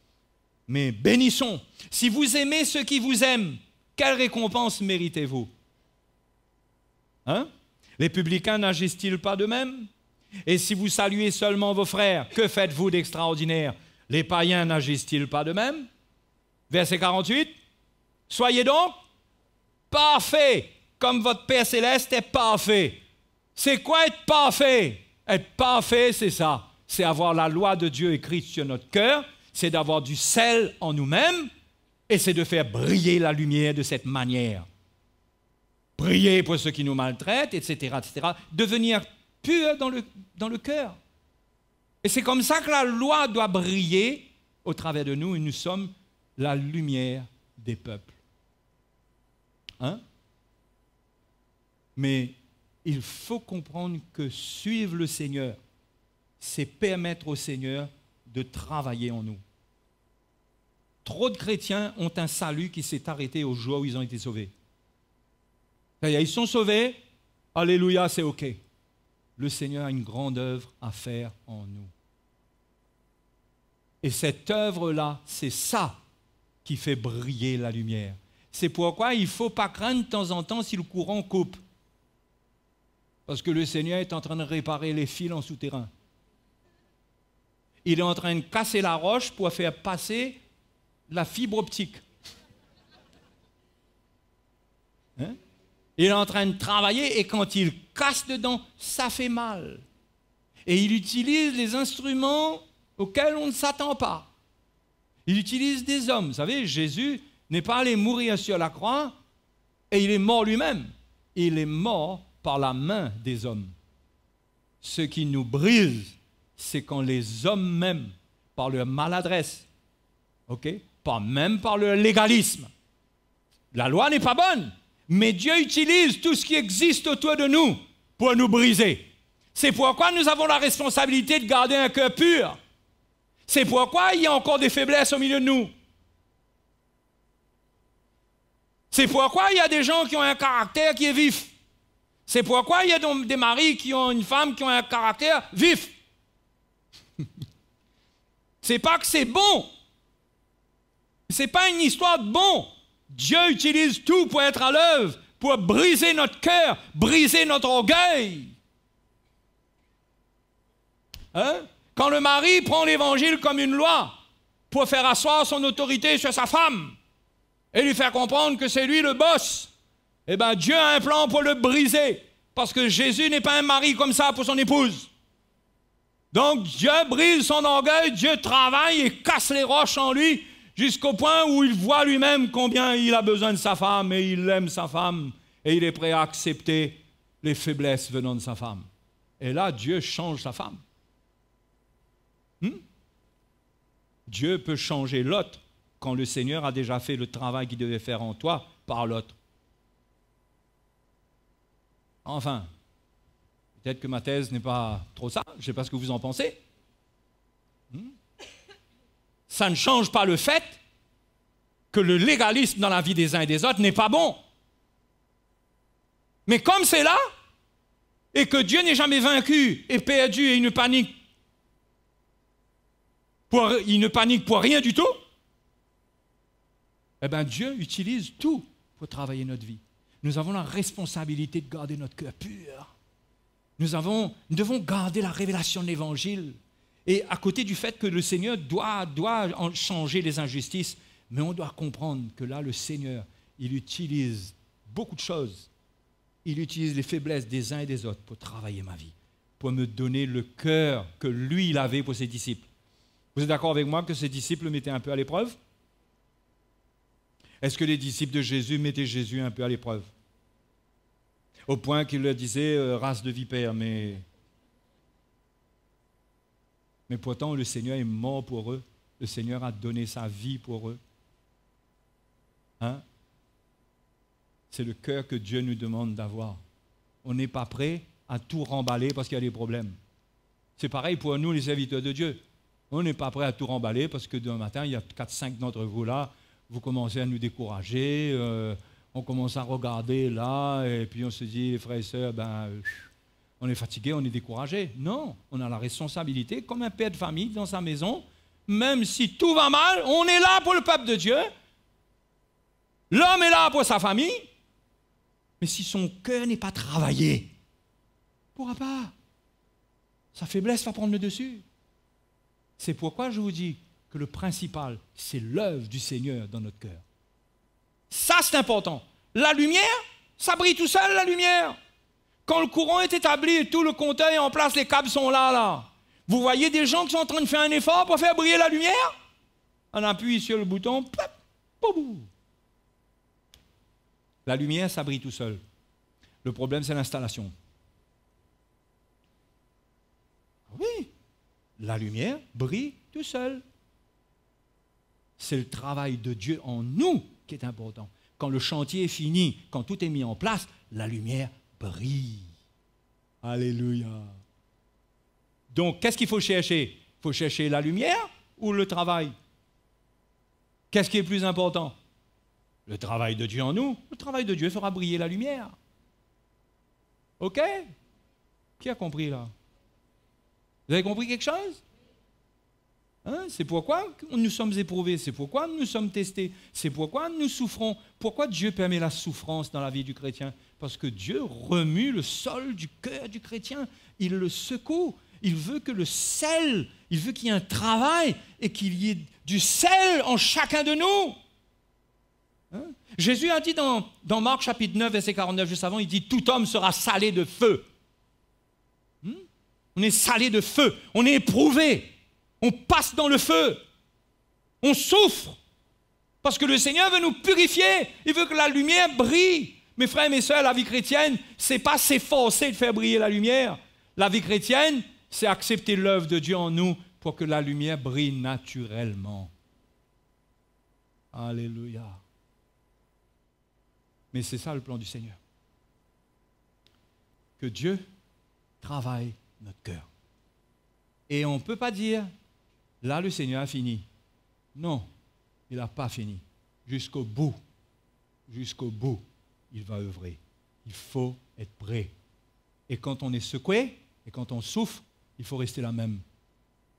Mais bénissons. Si vous aimez ceux qui vous aiment, quelle récompense méritez-vous? Hein? Les publicains n'agissent-ils pas de même? Et si vous saluez seulement vos frères, que faites-vous d'extraordinaire? Les païens n'agissent-ils pas de même? Verset 48. Soyez donc parfaits, comme votre Père céleste est parfait. C'est quoi être parfait? Être parfait, c'est ça. C'est avoir la loi de Dieu écrite sur notre cœur, c'est d'avoir du sel en nous-mêmes, et c'est de faire briller la lumière de cette manière. Prier pour ceux qui nous maltraitent, etc., etc. Devenir pur dans le cœur. Et c'est comme ça que la loi doit briller au travers de nous, et nous sommes la lumière des peuples. Hein? Mais il faut comprendre que suivre le Seigneur, c'est permettre au Seigneur de travailler en nous. Trop de chrétiens ont un salut qui s'est arrêté au jour où ils ont été sauvés. Ils sont sauvés, alléluia, c'est OK. Le Seigneur a une grande œuvre à faire en nous. Et cette œuvre-là, c'est ça qui fait briller la lumière. C'est pourquoi il ne faut pas craindre de temps en temps si le courant coupe. Parce que le Seigneur est en train de réparer les fils en souterrain. Il est en train de casser la roche pour faire passer la fibre optique. Hein? Il est en train de travailler et quand il casse dedans, ça fait mal. Et il utilise les instruments auxquels on ne s'attend pas. Il utilise des hommes. Vous savez, Jésus n'est pas allé mourir sur la croix et il est mort lui-même. Il est mort par la main des hommes. Ce qui nous brise, c'est quand les hommes même, par leur maladresse, pas même par leur légalisme. La loi n'est pas bonne, mais Dieu utilise tout ce qui existe autour de nous pour nous briser. C'est pourquoi nous avons la responsabilité de garder un cœur pur. C'est pourquoi il y a encore des faiblesses au milieu de nous. C'est pourquoi il y a des gens qui ont un caractère qui est vif. C'est pourquoi il y a des maris qui ont une femme qui ont un caractère vif. C'est pas que c'est bon. C'est pas une histoire de bon. Dieu utilise tout pour être à l'œuvre, pour briser notre cœur, briser notre orgueil. Hein? Quand le mari prend l'évangile comme une loi pour faire asseoir son autorité sur sa femme et lui faire comprendre que c'est lui le boss, eh bien Dieu a un plan pour le briser, parce que Jésus n'est pas un mari comme ça pour son épouse. Donc Dieu brise son orgueil, Dieu travaille et casse les roches en lui jusqu'au point où il voit lui-même combien il a besoin de sa femme et il aime sa femme et il est prêt à accepter les faiblesses venant de sa femme. Et là, Dieu change sa femme. Dieu peut changer l'autre quand le Seigneur a déjà fait le travail qu'il devait faire en toi par l'autre. Enfin, peut-être que ma thèse n'est pas trop ça, je ne sais pas ce que vous en pensez. Ça ne change pas le fait que le légalisme dans la vie des uns et des autres n'est pas bon. Mais comme c'est là, et que Dieu n'est jamais vaincu et perdu et il ne panique pour rien du tout, eh bien Dieu utilise tout pour travailler notre vie. Nous avons la responsabilité de garder notre cœur pur. Nous devons garder la révélation de l'Évangile. Et à côté du fait que le Seigneur doit changer les injustices, mais on doit comprendre que là, le Seigneur, il utilise beaucoup de choses. Il utilise les faiblesses des uns et des autres pour travailler ma vie, pour me donner le cœur que lui, il avait pour ses disciples. Vous êtes d'accord avec moi que ses disciples le mettaient un peu à l'épreuve? Est-ce que les disciples de Jésus mettaient Jésus un peu à l'épreuve? Au point qu'il leur disait race de vipères, mais pourtant le Seigneur est mort pour eux. Le Seigneur a donné sa vie pour eux. Hein? C'est le cœur que Dieu nous demande d'avoir. On n'est pas prêt à tout remballer parce qu'il y a des problèmes. C'est pareil pour nous, les serviteurs de Dieu. On n'est pas prêt à tout remballer parce que demain matin, il y a 4-5 d'entre vous là, vous commencez à nous décourager, on commence à regarder là, et puis on se dit, frères et sœurs, on est fatigué, on est découragé. Non, on a la responsabilité, comme un père de famille dans sa maison, même si tout va mal, on est là pour le peuple de Dieu. L'homme est là pour sa famille, mais si son cœur n'est pas travaillé, il ne pourra pas. Sa faiblesse va prendre le dessus. C'est pourquoi je vous dis que le principal, c'est l'œuvre du Seigneur dans notre cœur. Ça, c'est important. La lumière, ça brille tout seul, la lumière. Quand le courant est établi et tout le compteur est en place, les câbles sont là. Vous voyez des gens qui sont en train de faire un effort pour faire briller la lumière? On appuie sur le bouton, plop, boum. La lumière, ça brille tout seul. Le problème, c'est l'installation. Oui, la lumière brille tout seul. C'est le travail de Dieu en nous qui est important. Quand le chantier est fini, quand tout est mis en place, la lumière brille. Alléluia. Donc, qu'est-ce qu'il faut chercher? Il faut chercher la lumière ou le travail? Qu'est-ce qui est plus important? Le travail de Dieu en nous. Le travail de Dieu fera briller la lumière. OK? Qui a compris là? Vous avez compris quelque chose? Hein? C'est pourquoi nous sommes éprouvés, c'est pourquoi nous sommes testés, c'est pourquoi nous souffrons. Pourquoi Dieu permet la souffrance dans la vie du chrétien? Parce que Dieu remue le sol du cœur du chrétien, il le secoue, il veut que le sel, il veut qu'il y ait un travail et qu'il y ait du sel en chacun de nous. Hein? Jésus a dit dans Marc chapitre 9, verset 49, juste avant, il dit « Tout homme sera salé de feu ». On est salé de feu, on est éprouvé. On passe dans le feu. On souffre. Parce que le Seigneur veut nous purifier. Il veut que la lumière brille. Mes frères et mes sœurs, la vie chrétienne, ce n'est pas s'efforcer de faire briller la lumière. La vie chrétienne, c'est accepter l'œuvre de Dieu en nous pour que la lumière brille naturellement. Alléluia. Mais c'est ça le plan du Seigneur. Que Dieu travaille notre cœur. Et on ne peut pas dire, là le Seigneur a fini. Non, il n'a pas fini. Jusqu'au bout, il va œuvrer. Il faut être prêt. Et quand on est secoué, et quand on souffre, il faut rester là même.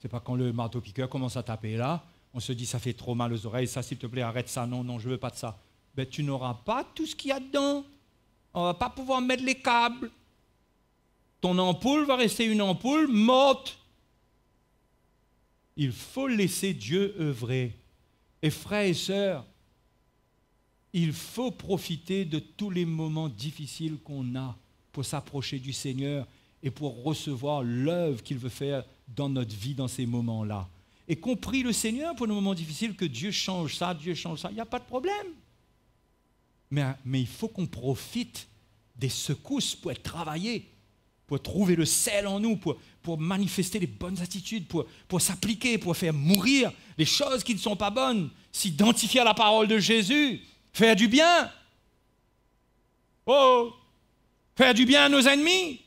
C'est pas quand le marteau-piqueur commence à taper là, on se dit ça fait trop mal aux oreilles, ça s'il te plaît, arrête ça, non, non, je veux pas de ça. Ben, tu n'auras pas tout ce qu'il y a dedans. On va pas pouvoir mettre les câbles. Ton ampoule va rester une ampoule morte. Il faut laisser Dieu œuvrer. Et frères et sœurs, il faut profiter de tous les moments difficiles qu'on a pour s'approcher du Seigneur et pour recevoir l'œuvre qu'il veut faire dans notre vie dans ces moments-là. Et qu'on prie le Seigneur pour nos moments difficiles, que Dieu change ça, il n'y a pas de problème. Mais il faut qu'on profite des secousses pour être travaillé, pour trouver le sel en nous, pour manifester les bonnes attitudes, pour s'appliquer, pour faire mourir les choses qui ne sont pas bonnes, s'identifier à la parole de Jésus, faire du bien. Oh, faire du bien à nos ennemis.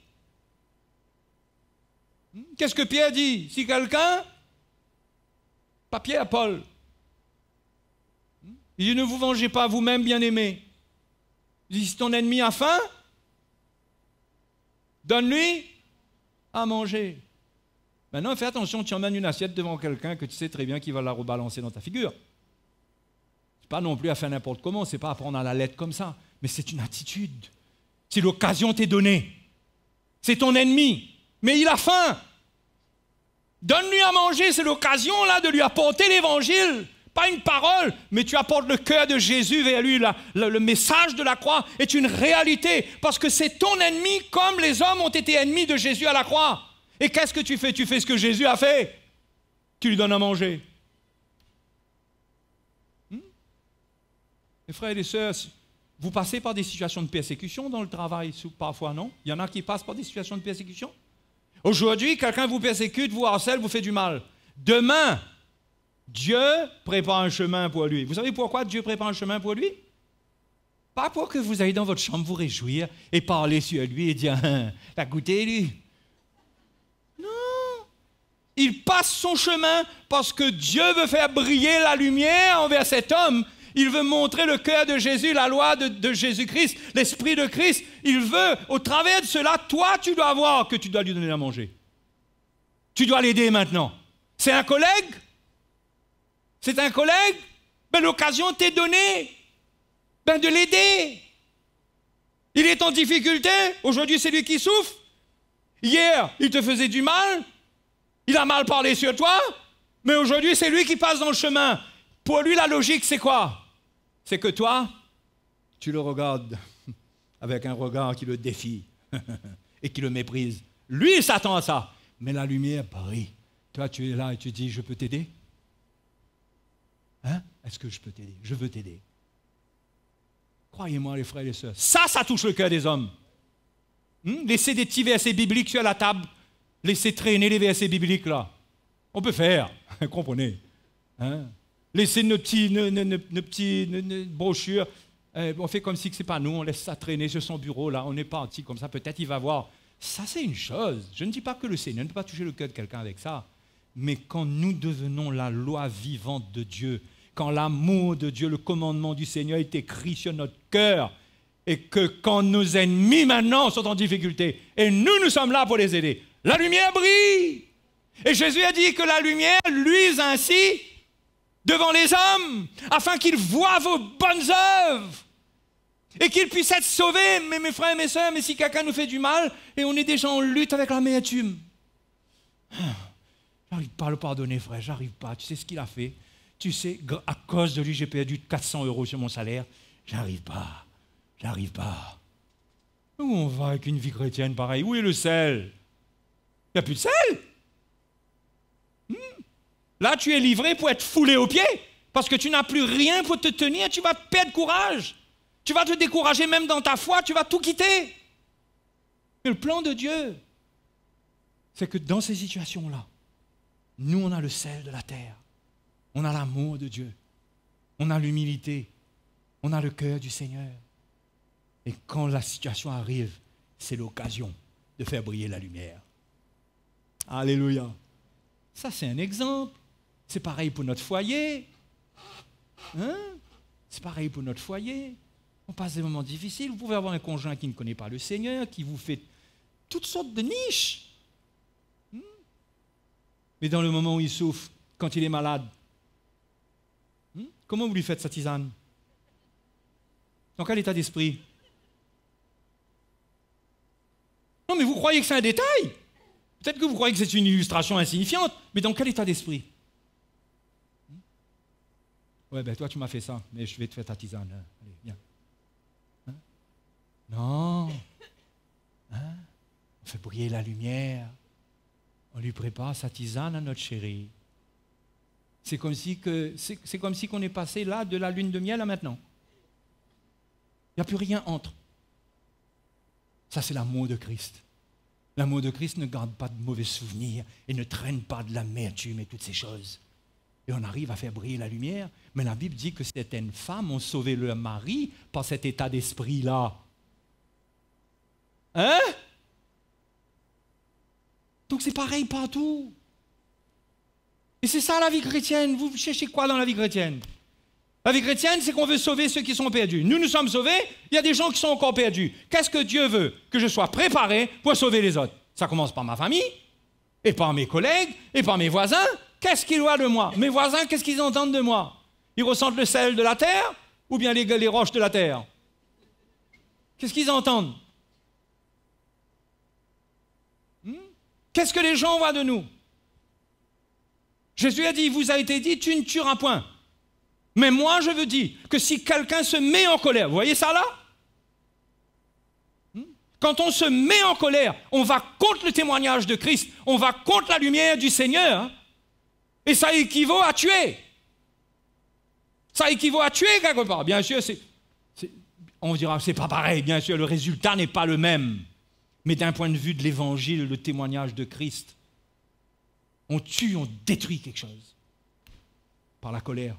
Qu'est-ce que Pierre dit? Si quelqu'un, pas Pierre, Paul, il dit ne vous vengez pas vous-même, bien-aimés. Il dit si ton ennemi a faim, donne-lui à manger. Maintenant, fais attention, tu emmènes une assiette devant quelqu'un que tu sais très bien qu'il va la rebalancer dans ta figure. C'est pas non plus à faire n'importe comment, c'est pas à prendre à la lettre comme ça, mais c'est une attitude. Si l'occasion t'est donnée, c'est ton ennemi, mais il a faim. Donne-lui à manger, c'est l'occasion là de lui apporter l'évangile. Pas une parole, mais tu apportes le cœur de Jésus vers lui. Le message de la croix est une réalité, parce que c'est ton ennemi comme les hommes ont été ennemis de Jésus à la croix. Et qu'est-ce que tu fais? Tu fais ce que Jésus a fait. Tu lui donnes à manger. Les frères et les sœurs, vous passez par des situations de persécution dans le travail, parfois, non? Il y en a qui passent par des situations de persécution. Aujourd'hui, quelqu'un vous persécute, vous harcèle, vous fait du mal. Demain, Dieu prépare un chemin pour lui. Vous savez pourquoi Dieu prépare un chemin pour lui? Pas pour que vous ayez dans votre chambre vous réjouir et parler sur lui et dire « T'as goûté, lui ?» Non! Il passe son chemin parce que Dieu veut faire briller la lumière envers cet homme. Il veut montrer le cœur de Jésus, la loi de Jésus-Christ, l'Esprit de Christ. Il veut, au travers de cela, toi, tu dois voir que tu dois lui donner à manger. Tu dois l'aider maintenant. C'est un collègue? C'est un collègue? Ben, l'occasion t'est donnée. Ben, de l'aider. Il est en difficulté. Aujourd'hui, c'est lui qui souffre. Hier, il te faisait du mal. Il a mal parlé sur toi. Mais aujourd'hui, c'est lui qui passe dans le chemin. Pour lui, la logique, c'est quoi? C'est que toi, tu le regardes avec un regard qui le défie et qui le méprise. Lui, il s'attend à ça. Mais la lumière brille. Toi, tu es là et tu dis, je peux t'aider? Hein? Est-ce que je peux t'aider? Je veux t'aider. Croyez-moi, les frères et les sœurs, ça touche le cœur des hommes. Laissez des petits versets bibliques sur la table. Laissez traîner les versets bibliques là. On peut faire, comprenez. Hein? Laissez nos petites brochures. On fait comme si ce n'est pas nous, on laisse ça traîner sur son bureau là. On est parti comme ça, peut-être il va voir. Ça, c'est une chose. Je ne dis pas que le Seigneur ne peut pas toucher le cœur de quelqu'un avec ça. Mais quand nous devenons la loi vivante de Dieu, quand l'amour de Dieu, le commandement du Seigneur est écrit sur notre cœur, et que quand nos ennemis maintenant sont en difficulté, et nous sommes là pour les aider, la lumière brille. Et Jésus a dit que la lumière luise ainsi devant les hommes, afin qu'ils voient vos bonnes œuvres, et qu'ils puissent être sauvés. Mais mes frères et mes sœurs, mais si quelqu'un nous fait du mal, et on est déjà en lutte avec l'amertume, j'arrive pas à le pardonner, frère, j'arrive pas. Tu sais ce qu'il a fait? Tu sais, à cause de lui, j'ai perdu 400 € sur mon salaire. J'arrive pas. Où on va avec une vie chrétienne pareille? Où est le sel? Il n'y a plus de sel. Là, tu es livré pour être foulé aux pieds, parce que tu n'as plus rien pour te tenir, tu vas perdre courage. Tu vas te décourager même dans ta foi, tu vas tout quitter. Et le plan de Dieu, c'est que dans ces situations-là, nous, on a le sel de la terre. On a l'amour de Dieu. On a l'humilité. On a le cœur du Seigneur. Et quand la situation arrive, c'est l'occasion de faire briller la lumière. Alléluia. Ça, c'est un exemple. C'est pareil pour notre foyer. C'est pareil pour notre foyer. On passe des moments difficiles. Vous pouvez avoir un conjoint qui ne connaît pas le Seigneur, qui vous fait toutes sortes de niches. Mais dans le moment où il souffre, quand il est malade, comment vous lui faites sa tisane? Dans quel état d'esprit? Non, mais vous croyez que c'est un détail? Peut-être que vous croyez que c'est une illustration insignifiante, mais dans quel état d'esprit? Ouais, ben toi tu m'as fait ça, mais je vais te faire ta tisane. Hein. Allez, viens. Hein? Non. Hein? On fait briller la lumière. On lui prépare sa tisane à notre chérie. C'est comme si qu'on est passé là de la lune de miel à maintenant. Il n'y a plus rien entre. Ça, c'est l'amour de Christ. L'amour de Christ ne garde pas de mauvais souvenirs et ne traîne pas de l'amertume et toutes ces choses. Et on arrive à faire briller la lumière. Mais la Bible dit que certaines femmes ont sauvé leur mari par cet état d'esprit-là. Hein? Donc c'est pareil partout. Et c'est ça la vie chrétienne. Vous cherchez quoi dans la vie chrétienne? La vie chrétienne, c'est qu'on veut sauver ceux qui sont perdus. Nous sommes sauvés, il y a des gens qui sont encore perdus. Qu'est-ce que Dieu veut? Que je sois préparé pour sauver les autres. Ça commence par ma famille, et par mes collègues, et par mes voisins. Qu'est-ce qu'ils voient de moi? Mes voisins, qu'est-ce qu'ils entendent de moi? Ils ressentent le sel de la terre, ou bien les roches de la terre? Qu'est-ce qu'ils entendent? Qu'est-ce que les gens voient de nous? Jésus a dit, il vous a été dit, tu ne tueras point. Mais moi, je veux dire que si quelqu'un se met en colère, vous voyez ça là? Quand on se met en colère, on va contre le témoignage de Christ, on va contre la lumière du Seigneur, hein? Et ça équivaut à tuer. Ça équivaut à tuer quelque part. Bien sûr, on dira, c'est pas pareil, bien sûr, le résultat n'est pas le même. Mais d'un point de vue de l'Évangile, le témoignage de Christ, on tue, on détruit quelque chose par la colère.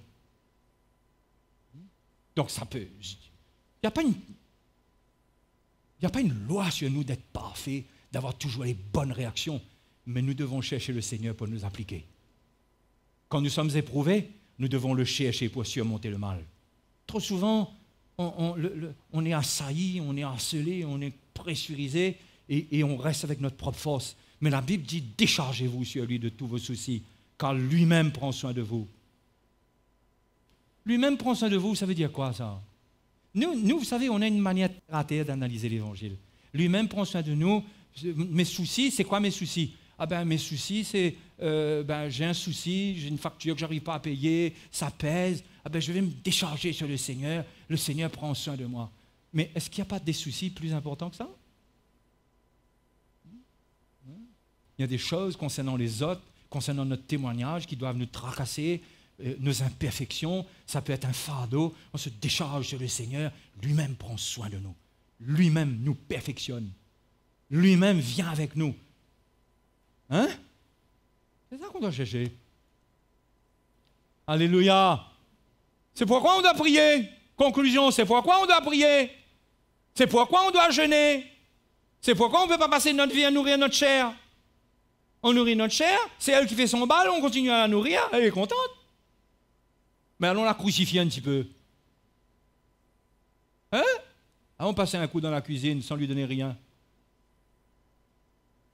Donc ça peut... Il n'y a pas une loi sur nous d'être parfaits, d'avoir toujours les bonnes réactions, mais nous devons chercher le Seigneur pour nous appliquer. Quand nous sommes éprouvés, nous devons le chercher pour surmonter le mal. Trop souvent, on est assailli, on est harcelé, on est pressurisé et on reste avec notre propre force. Mais la Bible dit, déchargez-vous sur lui de tous vos soucis, car lui-même prend soin de vous. Lui-même prend soin de vous, ça veut dire quoi ça? Nous, vous savez, on a une manière terre à terre d'analyser l'Évangile. Lui-même prend soin de nous. Mes soucis, c'est quoi mes soucis? Ah ben mes soucis, c'est j'ai un souci, j'ai une facture que je n'arrive pas à payer, ça pèse. Ah ben je vais me décharger sur le Seigneur prend soin de moi. Mais est-ce qu'il n'y a pas des soucis plus importants que ça? Il y a des choses concernant les autres, concernant notre témoignage qui doivent nous tracasser, nos imperfections, ça peut être un fardeau, on se décharge sur le Seigneur, lui-même prend soin de nous, lui-même nous perfectionne, lui-même vient avec nous. Hein? C'est ça qu'on doit chercher. Alléluia. C'est pourquoi on doit prier. Conclusion, c'est pourquoi on doit prier. C'est pourquoi on doit jeûner. C'est pourquoi on ne peut pas passer notre vie à nourrir notre chair. On nourrit notre chair, c'est elle qui fait son bal, on continue à la nourrir, elle est contente. Mais allons la crucifier un petit peu. Hein? Allons passer un coup dans la cuisine sans lui donner rien.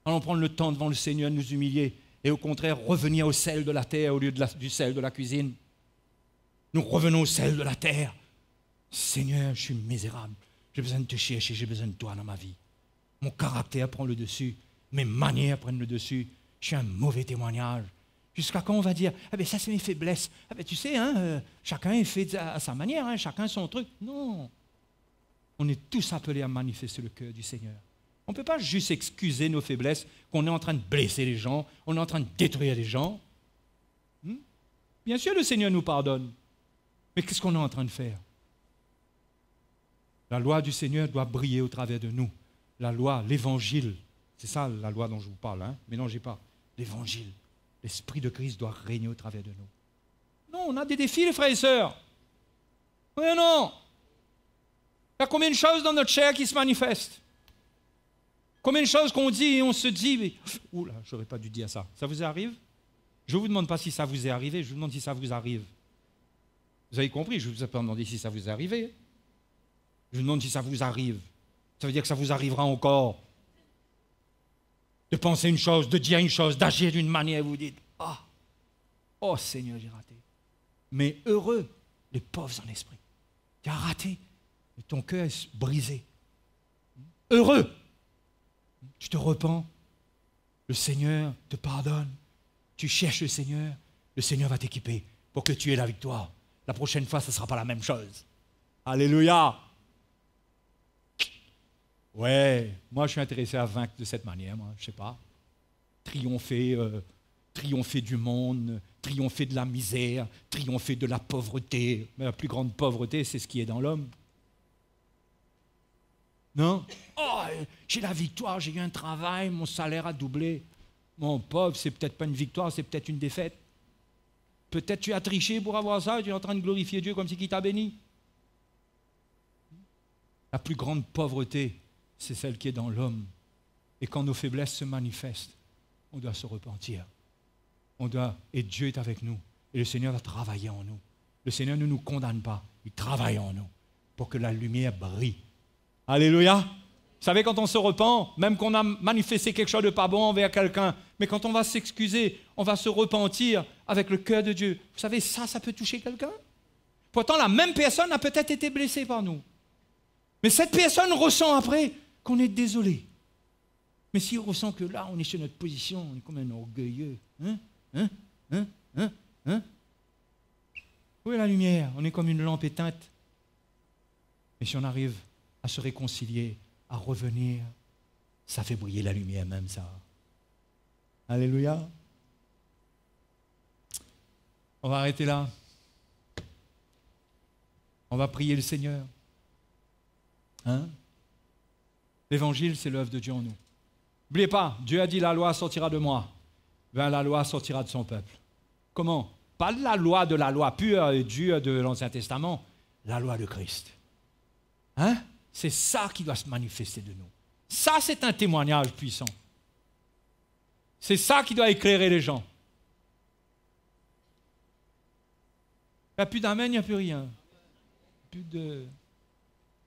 Allons prendre le temps devant le Seigneur de nous humilier et au contraire revenir au sel de la terre au lieu du sel de la cuisine. Nous revenons au sel de la terre. Seigneur, je suis misérable. J'ai besoin de te chercher, j'ai besoin de toi dans ma vie. Mon caractère prend le dessus, mes manières prennent le dessus. Je suis un mauvais témoignage. Jusqu'à quand on va dire, ah ben ça c'est mes faiblesses. Ah ben tu sais, hein, chacun est fait à sa manière, hein, chacun son truc. Non. On est tous appelés à manifester le cœur du Seigneur. On ne peut pas juste excuser nos faiblesses, qu'on est en train de blesser les gens, on est en train de détruire les gens. Bien sûr, le Seigneur nous pardonne. Mais qu'est-ce qu'on est en train de faire? La loi du Seigneur doit briller au travers de nous. La loi, l'évangile, c'est ça la loi dont je vous parle, hein? Mélangez pas. L'évangile, l'Esprit de Christ doit régner au travers de nous. Non, on a des défis, les frères et sœurs. Oui ou non? Il y a combien de choses dans notre chair qui se manifestent? Combien de choses qu'on dit et on se dit, mais... Oula, je n'aurais pas dû dire ça. Ça vous arrive? Je ne vous demande pas si ça vous est arrivé, je vous demande si ça vous arrive. Vous avez compris, je ne vous ai pas demandé si ça vous est arrivé. Je vous demande si ça vous arrive. Ça veut dire que ça vous arrivera encore. De penser une chose, de dire une chose, d'agir d'une manière, vous dites, Ah, oh Seigneur, j'ai raté. Mais heureux les pauvres en esprit. Tu as raté, et ton cœur est brisé. Heureux. Tu te repens, le Seigneur te pardonne. Tu cherches le Seigneur va t'équiper pour que tu aies la victoire. La prochaine fois, ce ne sera pas la même chose. Alléluia. Ouais, moi je suis intéressé à vaincre de cette manière, moi, je ne sais pas. Triompher du monde, triompher de la misère, triompher de la pauvreté. Mais la plus grande pauvreté, c'est ce qui est dans l'homme. Non? Oh, j'ai la victoire, j'ai eu un travail, mon salaire a doublé. Mon pauvre, c'est peut-être pas une victoire, c'est peut-être une défaite. Peut-être tu as triché pour avoir ça, tu es en train de glorifier Dieu comme si il t'a béni. La plus grande pauvreté, c'est celle qui est dans l'homme. Et quand nos faiblesses se manifestent, on doit se repentir. Et Dieu est avec nous. Et le Seigneur va travailler en nous. Le Seigneur ne nous condamne pas, il travaille en nous pour que la lumière brille. Alléluia. Vous savez, quand on se repent, même qu'on a manifesté quelque chose de pas bon envers quelqu'un, mais quand on va s'excuser, on va se repentir avec le cœur de Dieu. Vous savez, ça peut toucher quelqu'un. Pourtant, la même personne a peut-être été blessée par nous. Mais cette personne ressent après qu'on est désolé. Mais s'il ressent que là, on est sur notre position, on est comme un orgueilleux. Où est la lumière? On est comme une lampe éteinte. Mais si on arrive à se réconcilier, à revenir, ça fait briller la lumière même, ça. Alléluia. On va arrêter là. On va prier le Seigneur. L'évangile, c'est l'œuvre de Dieu en nous. N'oubliez pas, Dieu a dit la loi sortira de moi. Ben, la loi sortira de son peuple. Comment? Pas la loi pure et dure de l'Ancien Testament, la loi de Christ. C'est ça qui doit se manifester de nous. Ça, c'est un témoignage puissant. C'est ça qui doit éclairer les gens. Il n'y a plus d'amen, il n'y a plus rien.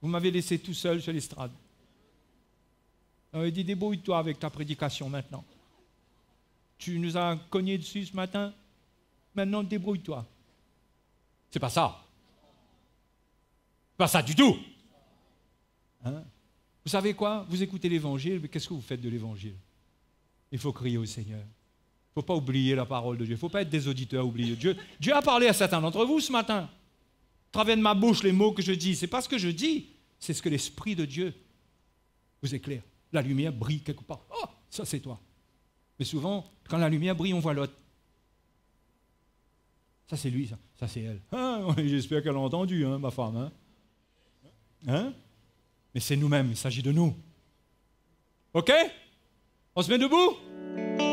Vous m'avez laissé tout seul sur l'estrade. Il dit, débrouille-toi avec ta prédication maintenant. Tu nous as cogné dessus ce matin. Maintenant, débrouille-toi. C'est pas ça. Pas ça du tout. Vous savez quoi? Vous écoutez l'évangile, mais qu'est-ce que vous faites de l'évangile? Il faut crier au Seigneur. Il ne faut pas oublier la parole de Dieu. Il ne faut pas être des auditeurs oubliés. Dieu a parlé à certains d'entre vous ce matin. À travers de ma bouche, les mots que je dis, ce n'est pas ce que je dis, c'est ce que l'Esprit de Dieu vous éclaire. La lumière brille quelque part. Oh, ça c'est toi. Mais souvent, quand la lumière brille, on voit l'autre. Ça c'est lui, ça c'est elle. J'espère qu'elle a entendu, ma femme. Mais c'est nous-mêmes, il s'agit de nous. OK? On se met debout?